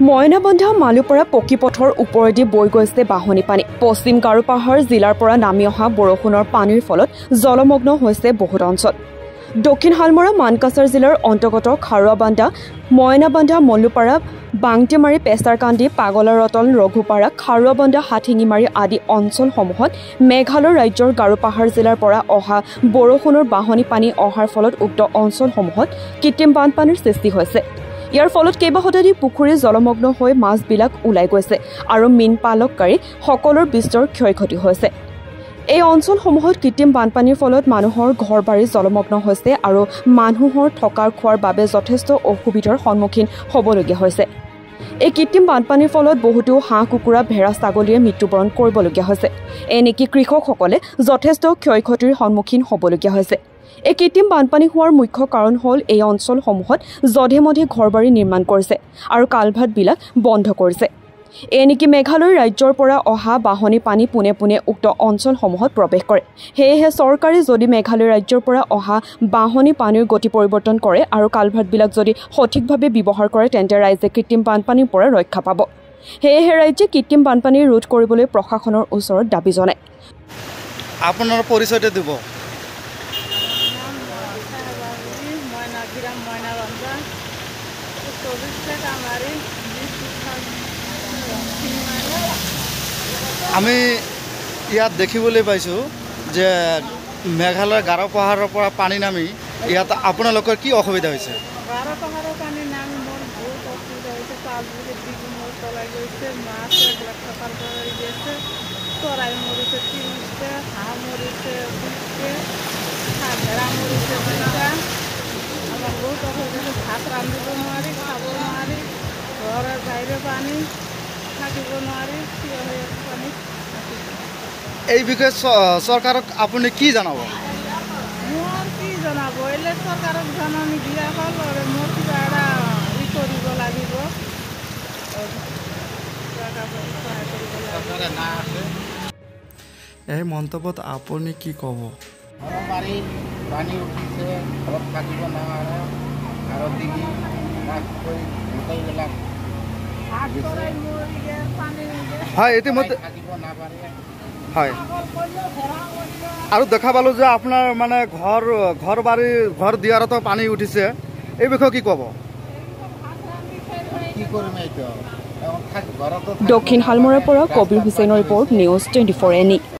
ময়নাবন্ধা মালুপাৰা পকীপথৰ ওপৰেদি বৈ গৈছে বাহনী পানী। পশ্চিম গাৰোপাহাৰ জিলাৰ পৰা নামি অহা বৰষুণৰ পানীৰ ফলত জলমগ্ন হৈছে বহুত অঞ্চল। দক্ষিণ হালমৰা মানকাছাৰ জিলাৰ অন্তৰ্গত খাৰুৱাবান্ধা, ময়নাবান্ধা, মল্লুপাৰা, বাংটিমাৰী, পেচাৰকান্দি, পাগলাৰতল, ৰঘুপাৰা, খাৰুৱাবান্ধা, হাথিঙিমাৰী আদি অঞ্চলসমূহত মেঘালয় ৰাজ্যৰ গাৰোপাহাৰ জিলাৰ পৰা অহা বৰষুণৰ বাহনী পানী অহাৰ ফলত উক্ত অঞ্চলসমূহত কৃত্ৰিম বানপানীৰ সৃষ্টি হৈছে। ইয়াৰ ফলত কেইবা শতাধিক পুখুৰী জলমগ্ন হৈ মাছবিলাক ওলাই গৈছে আৰু মীন পালককাৰী সকলৰ বিস্তৰ ক্ষয়ক্ষতি হৈছে। এই অঞ্চলসমূহত কৃত্ৰিম বানপানীৰ ফলত মানুহৰ ঘৰ-বাৰী জলমগ্ন হৈছে আৰু মানুহৰ থকাৰ খোৱাৰ বাবে যথেষ্ট অসুবিধাৰ সন্মুখীন হ'বলগীয়া হৈছে। এই কৃত্ৰিম বানপানীৰ ফলত বহুতো হাঁহ, কুকুৰা, ভেড়া, ছাগলীয়ে মৃত্যুবৰণ কৰিবলগীয়া হৈছে। এনেকৈ কৃষকসকলে যথেষ্ট ক্ষয়ক্ষতিৰ সন্মুখীন হ'বলগীয়া হৈছে। এই কৃত্ৰিম বানপানী হোৱাৰ মুখ্য কাৰণ হ'ল এই অঞ্চলসমূহত যধে-মধে ঘৰ-বাৰী নিৰ্মাণ কৰিছে আৰু কালভাৰ্টবিলাক বন্ধ কৰিছে। এনেকৈ মেঘালয় ৰাজ্যৰ পৰা অহা বাহনী পানী পোনে পোনে উক্ত অঞ্চলসমূহত প্ৰৱেশ কৰে। সেয়েহে চৰকাৰে যদি মেঘালয় ৰাজ্যৰ পৰা অহা বাহনী পানীৰ গতি পৰিৱৰ্তন কৰে আৰু কালভাৰ্টবিলাক যদি সঠিকভাৱে ব্যৱহাৰ কৰে তেন্তে ৰাইজে কৃত্ৰিম বানপানীৰ পৰা ৰক্ষা পাব। সেয়েহে ৰাজ্যে কৃত্ৰিম বানপানী ৰোধ কৰিবলৈ প্ৰশাসনৰ ওচৰত দাবী জনায়। আপোনাৰ পৰিচয়টো দিব। আমি ইয়াত দেখিবলৈ পাইছোঁ যে মেঘালয় গাৰো পাহাৰৰ পৰা পানী নামি ইয়াত আপোনালোকৰ কি অসুবিধা হৈছে? গাৰো পাহাৰৰ পানী নামি মোৰ বহুত অসুবিধা হৈছে। পাছবুকে মোৰ তলাই গৈছে, মাছ থকাৰ পৰা গৈছে, চৰাই মৰিছে, তিৰিছে, হাঁহ মৰিছে, ভেড়া মৰিছে, আমাৰ বহুত অসুবিধা। ভাত ৰান্ধিব নোৱাৰি, খাব নোৱাৰি, ঘৰৰ বাহিৰে পানী, থাকিব নোৱাৰি, থিয় হৈ পানী। এই বিষয়ে চৰকাৰক আপুনি কি জনাব? মোৰ কি জনাব, এলে চৰকাৰক জাননী দিয়া হ'ল আৰু মোৰ কিবা এটা কৰিব লাগিব। এই মন্তব্যত আপুনি কি ক'ব? ঘৰবাৰী পানী উঠিছে, ঘৰত থাকিব নোৱাৰে আৰু ডিঙি গোটেইবিলাক হয় ইতিমধ্যে থাকিব নাপাৰে। হয় আৰু দেখা পালোঁ যে আপোনাৰ মানে ঘৰ-বাৰী ঘৰ দিয়াৰতো পানী উঠিছে, এই বিষয়ে কি ক'ব? কি কৰিম এইটো? দক্ষিণ হালমৰাৰ পৰা কবিৰ হুছেইনৰ ৰিপৰ্ট, নিউজ 24 NE।